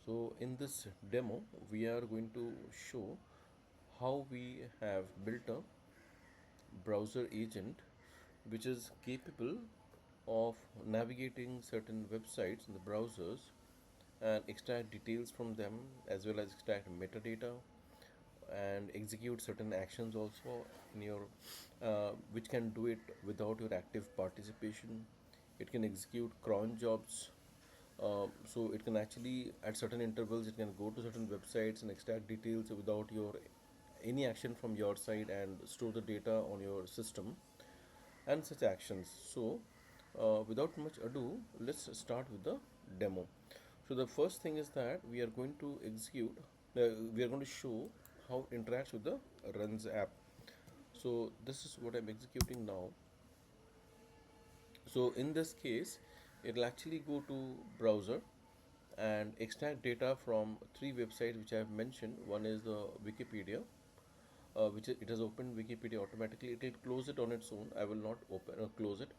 So in this demo we are going to show how we have built a browser agent which is capable of navigating certain websites in the browsers and extract details from them as well as extract metadata and execute certain actions also in your which can do it without your active participation. It can execute cron jobs, so it can actually at certain intervals it can go to certain websites and extract details without your any action from your side and store the data on your system and such actions. So without much ado, let's start with the demo. So the first thing is that we are going to execute, we are going to show how it interacts with the runs app. So this is what I'm executing now. So in this case, it'll actually go to browser and extract data from three websites which I have mentioned. One is the Wikipedia, it has opened Wikipedia automatically. It will close it on its own. I will not open close it.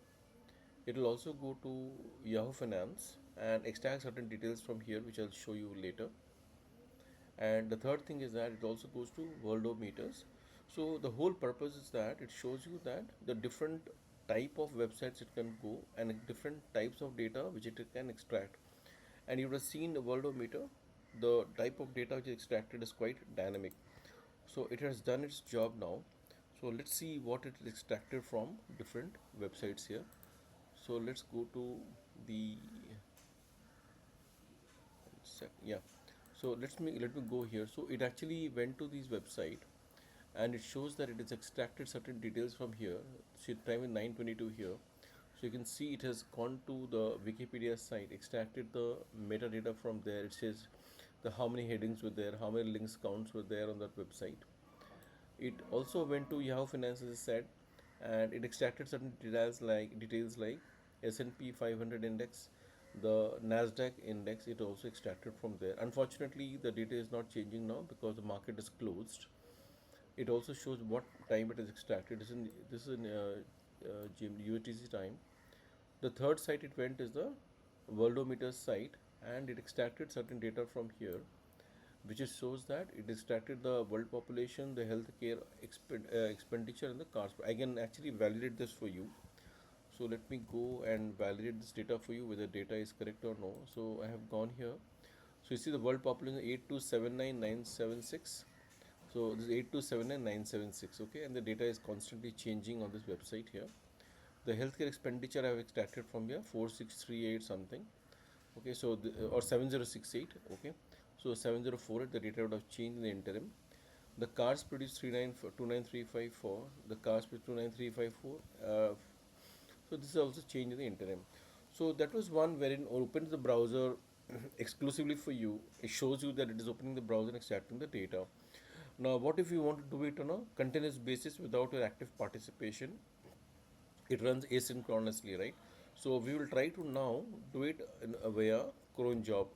It will also go to Yahoo Finance and extract certain details from here, which I'll show you later. And the third thing is that it also goes to worldometers. So the whole purpose is that it shows you that the different type of websites it can go and different types of data which it can extract. And you would have seen the worldometer, the type of data which is extracted is quite dynamic. So it has done its job now. So let's see what it is extracted from different websites here. So let's go to the yeah. So let me go here. So it actually went to this website and it shows that it has extracted certain details from here. See time is 9:22 here. So you can see it has gone to the Wikipedia site, extracted the metadata from there. It says the how many headings were there, how many links counts were there on that website. It also went to Yahoo Finance as I said, and it extracted certain details like S&P 500 index, the Nasdaq index. It also extracted from there. Unfortunately, the data is not changing now because the market is closed. It also shows what time it is extracted. This is in UTC time. The third site it went is the Worldometer site, and it extracted certain data from here, which is shows that it extracted the world population, the healthcare expenditure, and the cars. I can actually validate this for you. So let me go and validate this data for you whether data is correct or no. So I have gone here. So you see the world population 8279976. So this is 8279976. Okay, and the data is constantly changing on this website here. The healthcare expenditure I have extracted from here 4638 something. Okay, so or 7068. Okay, so 7048 the data would have changed in the interim. The cars produced 29354. The cars produced 29354. So this is also changed in the interim. So that was one wherein opens the browser exclusively for you. It shows you that it is opening the browser and extracting the data. Now, what if you want to do it on a continuous basis without your active participation? It runs asynchronously, right? So we will try to now do it via cron job.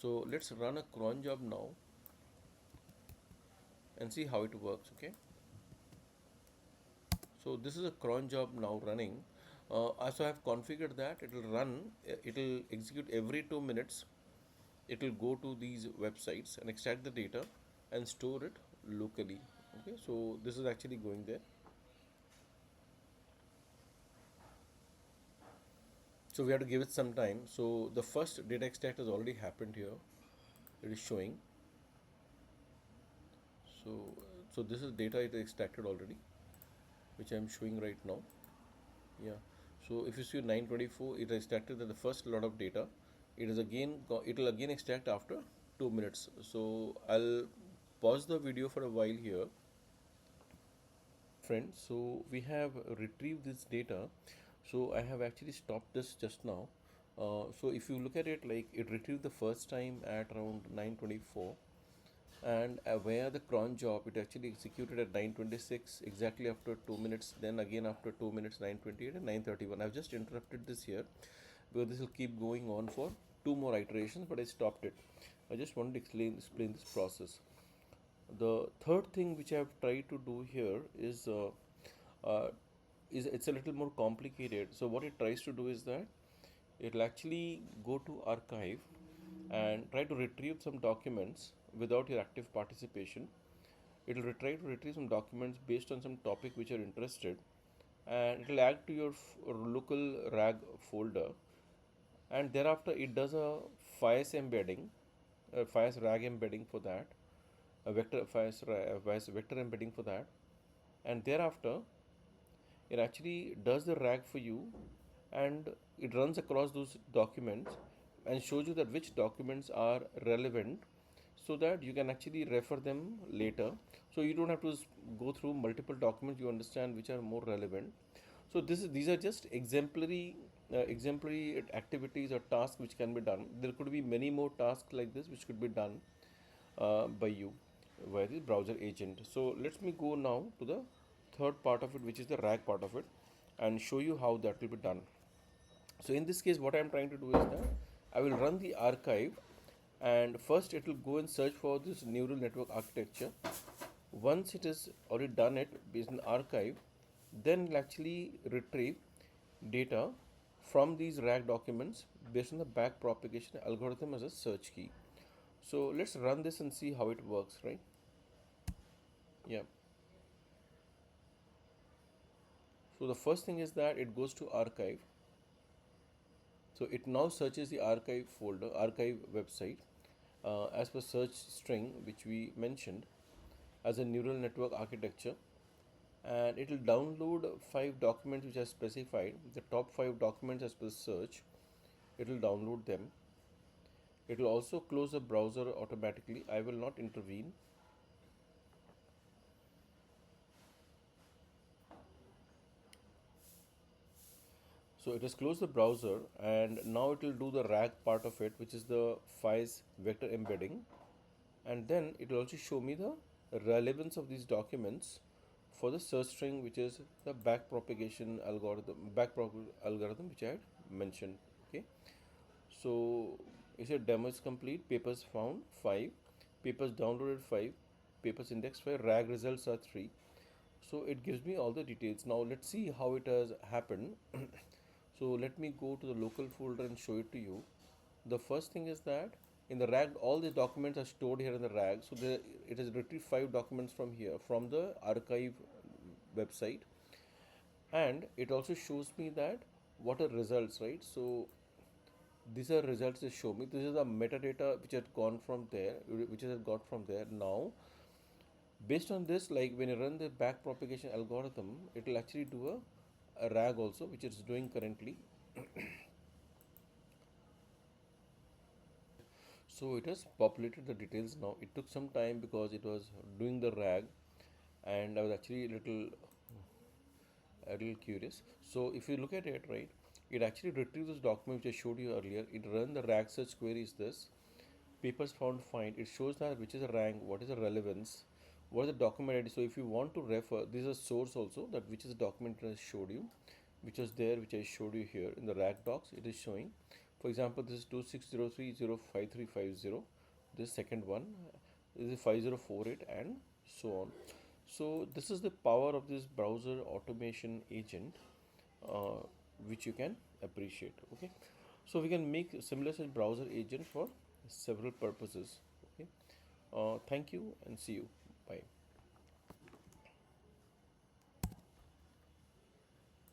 So let's run a cron job now and see how it works. Okay, so this is a cron job now running. So I have configured that it will run, it will execute every 2 minutes. It will go to these websites and extract the data and store it locally. Okay, so this is actually going there. So we have to give it some time. So the first data extract has already happened here. It is showing. So so this is data it extracted already, which I am showing right now. Yeah. So if you see 924, it extracted the first lot of data. It will again extract after 2 minutes. So I'll pause the video for a while here, friends. So we have retrieved this data. So I have actually stopped this just now. So if you look at it, like it retrieved the first time at around 924, and where the cron job it actually executed at 926 exactly after 2 minutes. Then again after 2 minutes 928 and 931. I've just interrupted this here because this will keep going on for two more iterations, but I stopped it. I just wanted to explain this process. The third thing which I have tried to do here uh, is it's a little more complicated. So what it tries to do is that it will actually go to archive and try to retrieve some documents without your active participation. It will try to retrieve some documents based on some topic which you're interested, and it will add to your local rag folder, and thereafter it does a FIS embedding, a FIS rag embedding for that, a vector FIS vector embedding for that, and thereafter it actually does the rag for you, and it runs across those documents and shows you that which documents are relevant, so that you can actually refer them later. So you don't have to go through multiple documents, you understand which are more relevant. So these are just exemplary activities or tasks which can be done. There could be many more tasks like this which could be done by you via the browser agent. So let me go now to the third part of it, which is the RAG part of it, and show you how that will be done. So in this case, what I am trying to do is that I will run the archive, and first it will go and search for this neural network architecture. Once it is already done it based on archive, then it will actually retrieve data from these RAG documents based on the back propagation algorithm as a search key. So let's run this and see how it works, right? Yeah. So the first thing is that it goes to archive. So it now searches the archive folder, archive website, as per search string which we mentioned as a neural network architecture, and it will download 5 documents which are specified. The top 5 documents as per search, it will download them. It will also close the browser automatically. I will not intervene. So it has closed the browser, and now it will do the RAG part of it, which is the FIS vector embedding, and then it will also show me the relevance of these documents for the search string, which is the back algorithm which I had mentioned. Okay, so it said demo is complete, papers found 5, papers downloaded 5, papers indexed 5, RAG results are 3. So it gives me all the details. Now let's see how it has happened. So let me go to the local folder and show it to you. The first thing is that in the RAG, all the documents are stored here in the RAG. So it has retrieved 5 documents from here, from the archive website, and it also shows me that what are results, right? So these are results they show me. This is the metadata which had gone from there, which has got from there. Now, based on this, like when you run the back propagation algorithm, it will actually do a RAG also, which it's doing currently. So it has populated the details now. It took some time because it was doing the RAG, and I was actually a little curious. So if you look at it, right, it actually retrieves this document which I showed you earlier. It run the RAG search query is this. Papers found find. It shows that which is a rank, what is the relevance, what is the document ID. So if you want to refer, this is a source also, that which is the document I showed you, which was there, which I showed you here in the RAG docs. It is showing. For example, this is 26030530. This second one, this is 5048, and so on. So this is the power of this browser automation agent, uh, which you can appreciate. Okay, so we can make similar such browser agent for several purposes. Okay, thank you and see you. Bye.